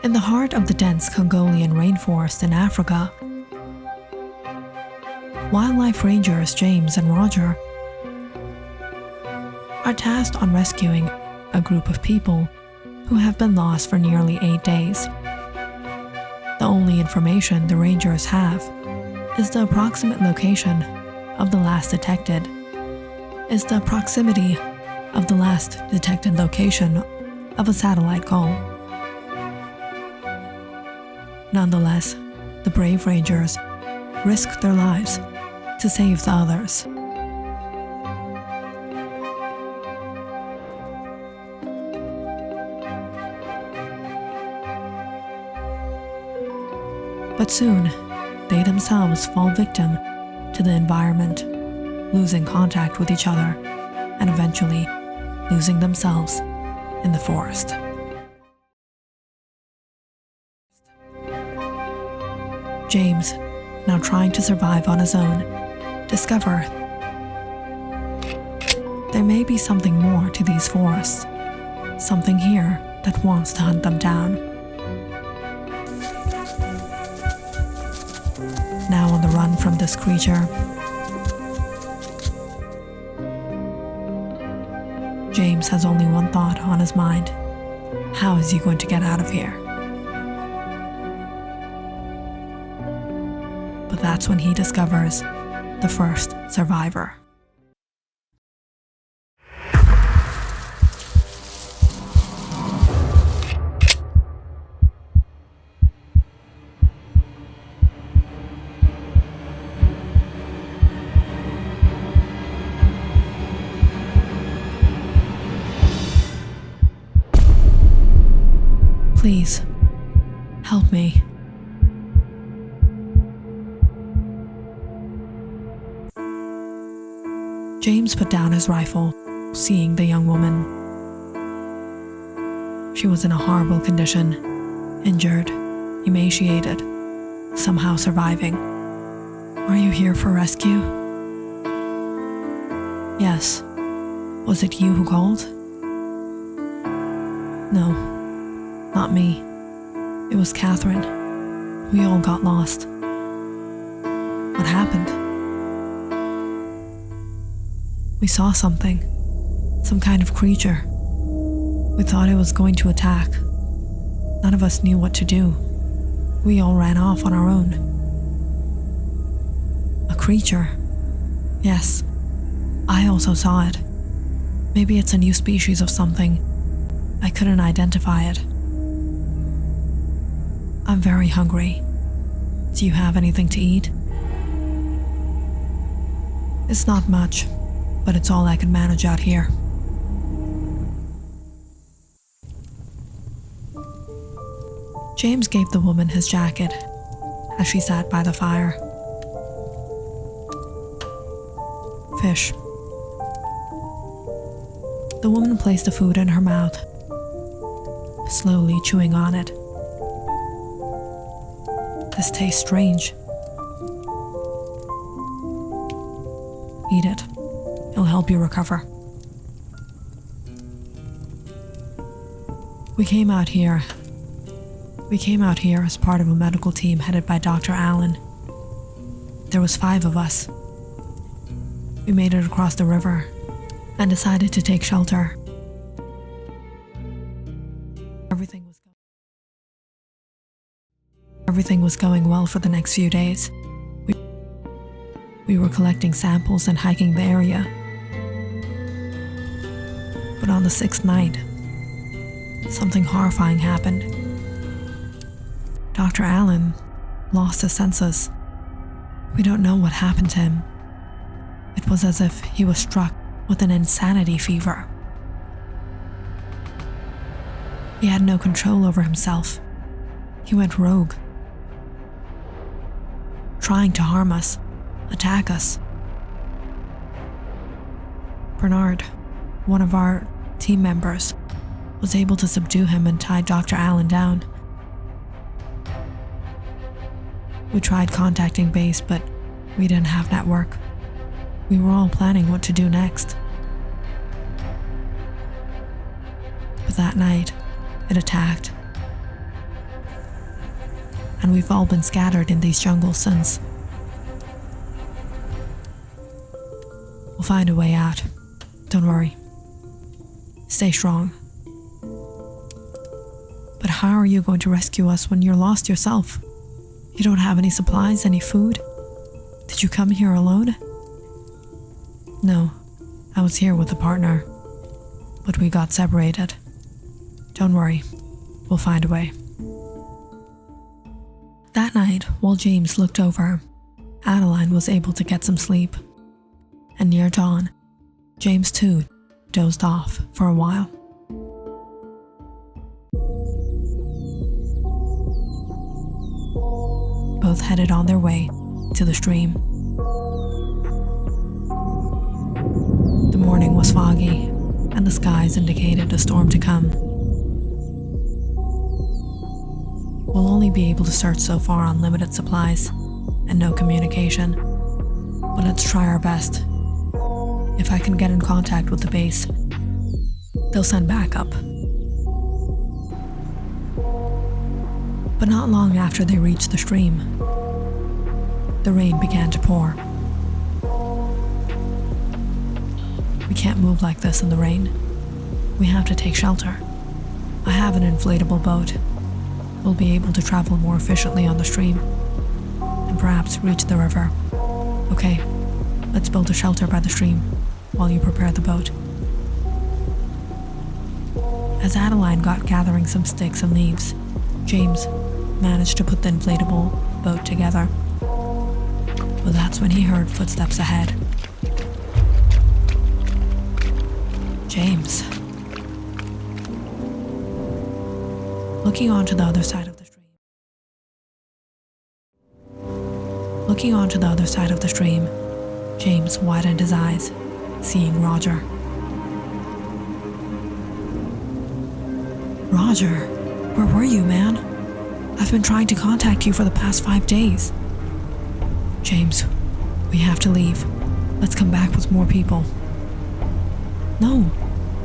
In the heart of the dense Congolian Rainforest in Africa, wildlife rangers James and Roger are tasked on rescuing a group of people who have been lost for nearly 8 days. The only information the rangers have is the approximate location of the last detected location of a satellite call. Nonetheless, the brave rangers risk their lives to save the others. But soon, they themselves fall victim to the environment, losing contact with each other, and eventually losing themselves in the forest. James, now trying to survive on his own, discover there may be something more to these forests, something here that wants to hunt them down. Now on the run from this creature, James has only one thought on his mind. How is he going to get out of here? But that's when he discovers the first survivor. Please, help me. James put down his rifle, seeing the young woman. She was in a horrible condition, injured, emaciated, somehow surviving. Are you here for rescue? Yes. Was it you who called? No, not me. It was Catherine. We all got lost. What happened? We saw something, some kind of creature. We thought it was going to attack. None of us knew what to do. We all ran off on our own. A creature? Yes, I also saw it. Maybe it's a new species of something. I couldn't identify it. I'm very hungry. Do you have anything to eat? It's not much, but it's all I can manage out here. James gave the woman his jacket as she sat by the fire. Fish. The woman placed the food in her mouth, slowly chewing on it. This tastes strange. Eat it. It'll help you recover. We came out here as part of a medical team headed by Dr. Allen. There was 5 of us. We made it across the river and decided to take shelter. Everything was going well for the next few days. We were collecting samples and hiking the area. But on the 6th night, something horrifying happened. Dr. Allen lost his senses. We don't know what happened to him. It was as if he was struck with an insanity fever. He had no control over himself. He went rogue, trying to harm us, attack us. Bernard, one of our team members, was able to subdue him and tie Dr. Allen down. We tried contacting base, but we didn't have network. We were all planning what to do next. But that night, it attacked. and we've all been scattered in these jungles since. We'll find a way out. Don't worry. Stay strong. But how are you going to rescue us when you're lost yourself? You don't have any supplies, any food? Did you come here alone? No, I was here with a partner, but we got separated. Don't worry, we'll find a way. That night, while James looked over, Adeline was able to get some sleep. And near dawn, James too dozed off for a while. Both headed on their way to the stream. The morning was foggy, and the skies indicated a storm to come. We'll only be able to search so far on limited supplies and no communication, but let's try our best. If I can get in contact with the base, they'll send backup. But not long after they reached the stream, the rain began to pour. We can't move like this in the rain. We have to take shelter. I have an inflatable boat. We'll be able to travel more efficiently on the stream and perhaps reach the river. Okay, let's build a shelter by the stream while you prepare the boat. As Adeline got gathering some sticks and leaves, James managed to put the inflatable boat together. But that's when he heard footsteps ahead. James. Looking onto the other side of the stream. James widened his eyes, seeing Roger. Roger, where were you, man? I've been trying to contact you for the past 5 days. James, we have to leave. Let's come back with more people. No,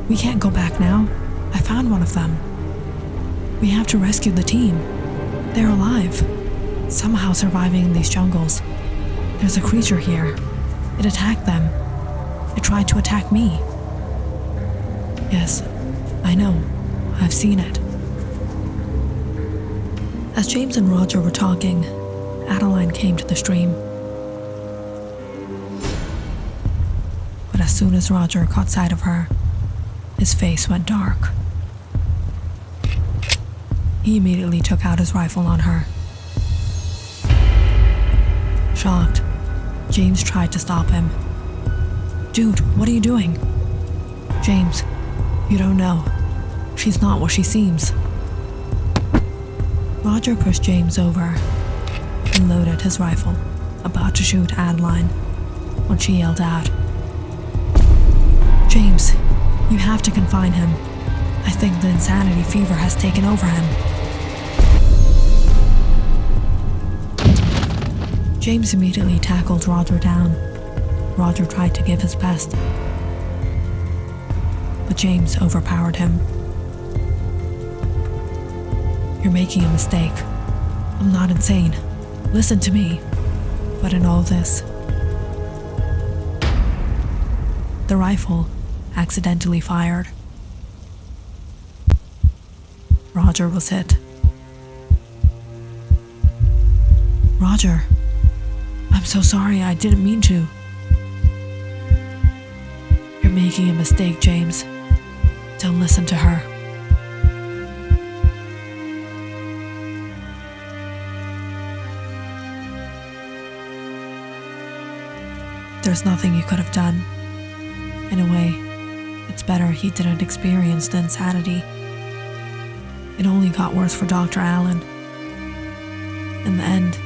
we can't go back now. I found one of them. We have to rescue the team. They're alive, somehow surviving in these jungles. There's a creature here. It attacked them. It tried to attack me. Yes, I know. I've seen it. As James and Roger were talking, Adeline came to the stream. But as soon as Roger caught sight of her, his face went dark. He immediately took out his rifle on her. Shocked, James tried to stop him. Dude, what are you doing? James, you don't know. She's not what she seems. Roger pushed James over and loaded his rifle, about to shoot Adeline, when she yelled out, James, you have to confine him. I think the insanity fever has taken over him. James immediately tackled Roger down. Roger tried to give his best, but James overpowered him. You're making a mistake. I'm not insane. Listen to me. But in all this, the rifle accidentally fired. Roger was hit. Roger, I'm so sorry, I didn't mean to. You're making a mistake, James. Don't listen to her. There's nothing you could have done. In a way, it's better he didn't experience the insanity. It only got worse for Dr. Allen. In the end,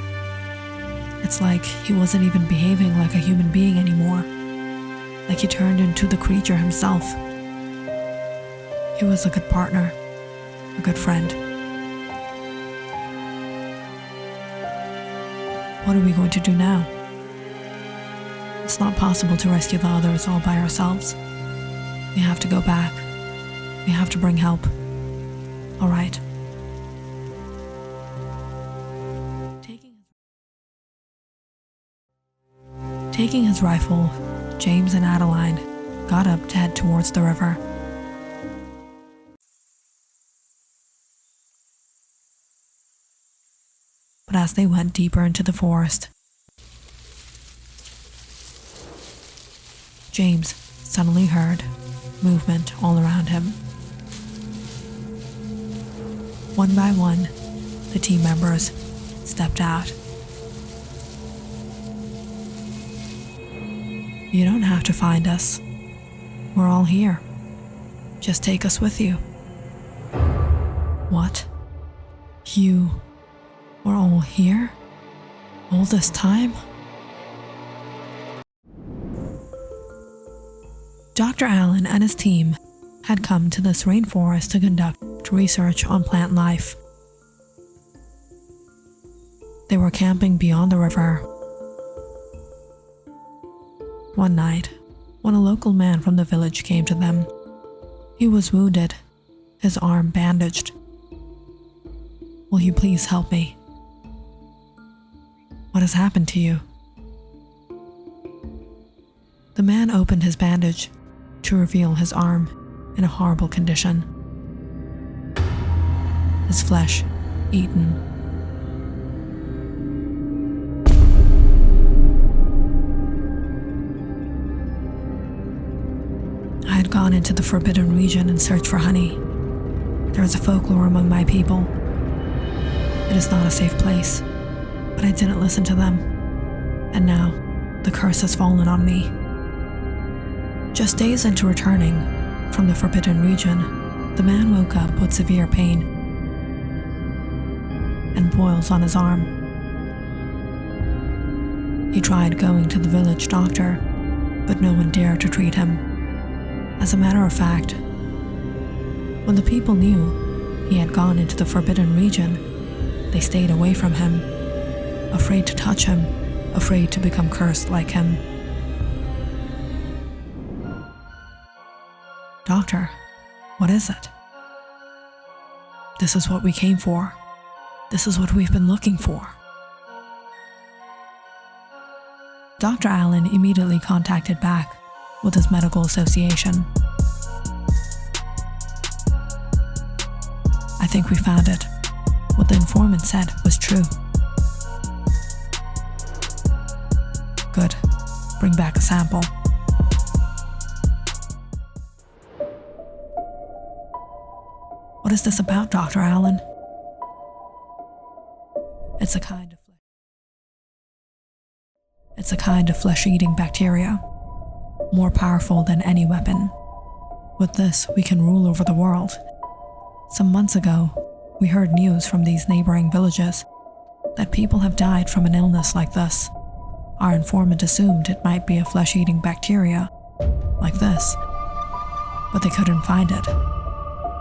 it's like he wasn't even behaving like a human being anymore. Like he turned into the creature himself. He was a good partner, a good friend. What are we going to do now? It's not possible to rescue the others all by ourselves. We have to go back. We have to bring help. All right. Taking his rifle, James and Adeline got up to head towards the river. But as they went deeper into the forest, James suddenly heard movement all around him. One by one, the team members stepped out. You don't have to find us. We're all here. Just take us with you. What? You were all here? All this time? Dr. Allen and his team had come to this rainforest to conduct research on plant life. They were camping beyond the river. One night, when a local man from the village came to them, he was wounded, his arm bandaged. Will you please help me? What has happened to you? The man opened his bandage to reveal his arm in a horrible condition. His flesh eaten. I had gone into the forbidden region in search for honey. There is a folklore among my people. It is not a safe place, but I didn't listen to them. And now, the curse has fallen on me. Just days into returning from the forbidden region, the man woke up with severe pain and boils on his arm. He tried going to the village doctor, but no one dared to treat him. As a matter of fact, when the people knew he had gone into the forbidden region, they stayed away from him, afraid to touch him, afraid to become cursed like him. Doctor, what is it? This is what we came for. This is what we've been looking for. Dr. Allen immediately contacted back with his medical association. I think we found it. What the informant said was true. Good. Bring back a sample. What is this about, Dr. Allen? It's a kind of flesh-eating bacteria, more powerful than any weapon. With this, we can rule over the world. Some months ago, we heard news from these neighboring villages that people have died from an illness like this. Our informant assumed it might be a flesh-eating bacteria, like this, but they couldn't find it.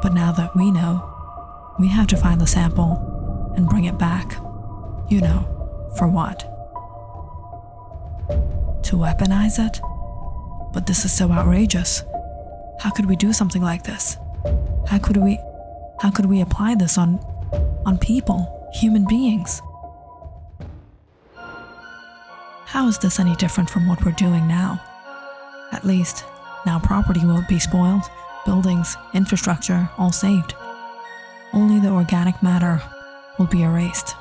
But now that we know, we have to find the sample and bring it back. You know, for what? To weaponize it? But this is so outrageous. How could we do something like this? How could we apply this on people, human beings? How is this any different from what we're doing now? At least, now property won't be spoiled, buildings, infrastructure, all saved. Only the organic matter will be erased.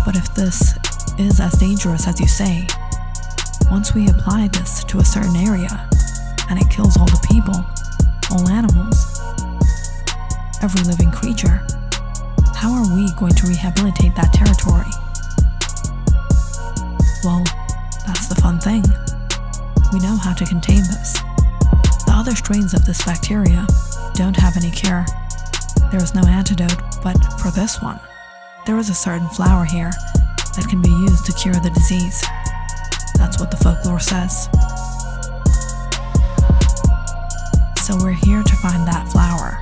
But if this is as dangerous as you say, once we apply this to a certain area, and it kills all the people, all animals, every living creature, how are we going to rehabilitate that territory? Well, that's the fun thing. We know how to contain this. The other strains of this bacteria don't have any cure. There is no antidote, but for this one, there is a certain flower here that can be used to cure the disease. That's what the folklore says. So we're here to find that flower.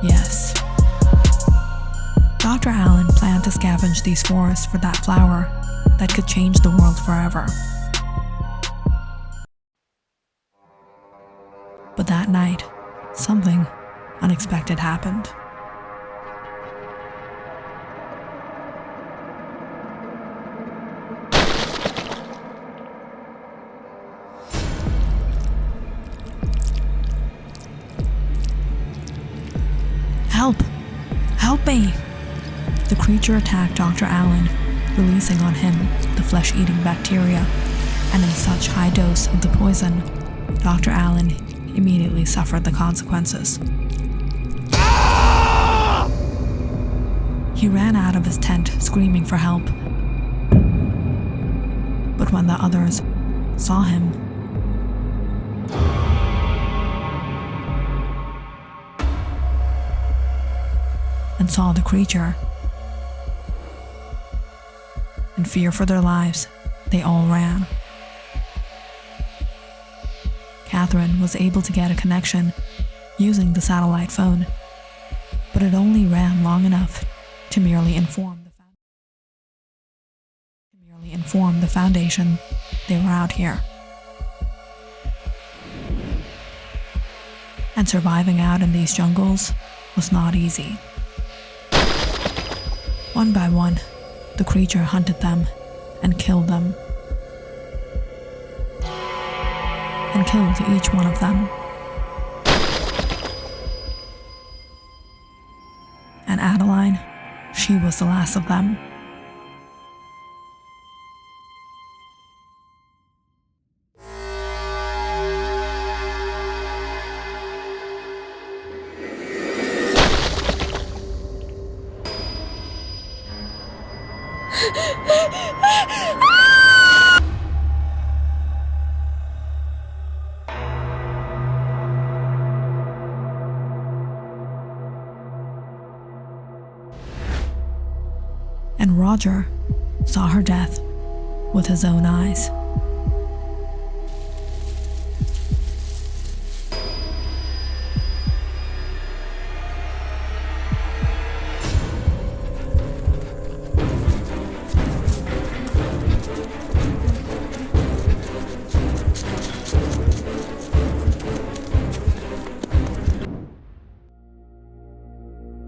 Yes. Dr. Allen planned to scavenge these forests for that flower that could change the world forever. But that night, something unexpected happened. me!" The creature attacked Dr. Allen, releasing on him the flesh-eating bacteria, and in such high dose of the poison, Dr. Allen immediately suffered the consequences. He ran out of his tent screaming for help. But when the others saw him, and saw the creature, in fear for their lives, they all ran. Catherine was able to get a connection using the satellite phone, but it only ran long enough to merely inform the Foundation they were out here. And surviving out in these jungles was not easy. One by one, the creature hunted them and killed them. And killed each one of them. And Adeline, she was the last of them. And Roger saw her death with his own eyes.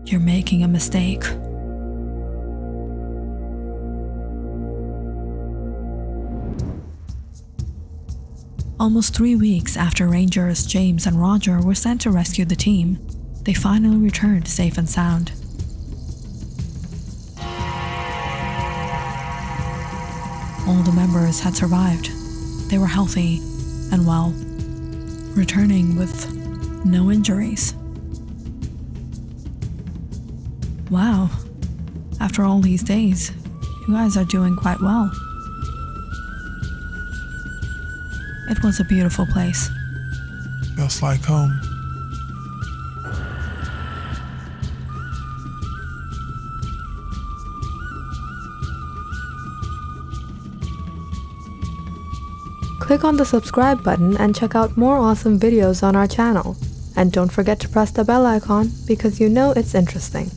You're making a mistake. Almost 3 weeks after Rangers James and Roger were sent to rescue the team, they finally returned safe and sound. All the members had survived. They were healthy and well, returning with no injuries. Wow, after all these days, you guys are doing quite well. It was a beautiful place. Just like home. Click on the subscribe button and check out more awesome videos on our channel. And don't forget to press the bell icon because you know it's interesting.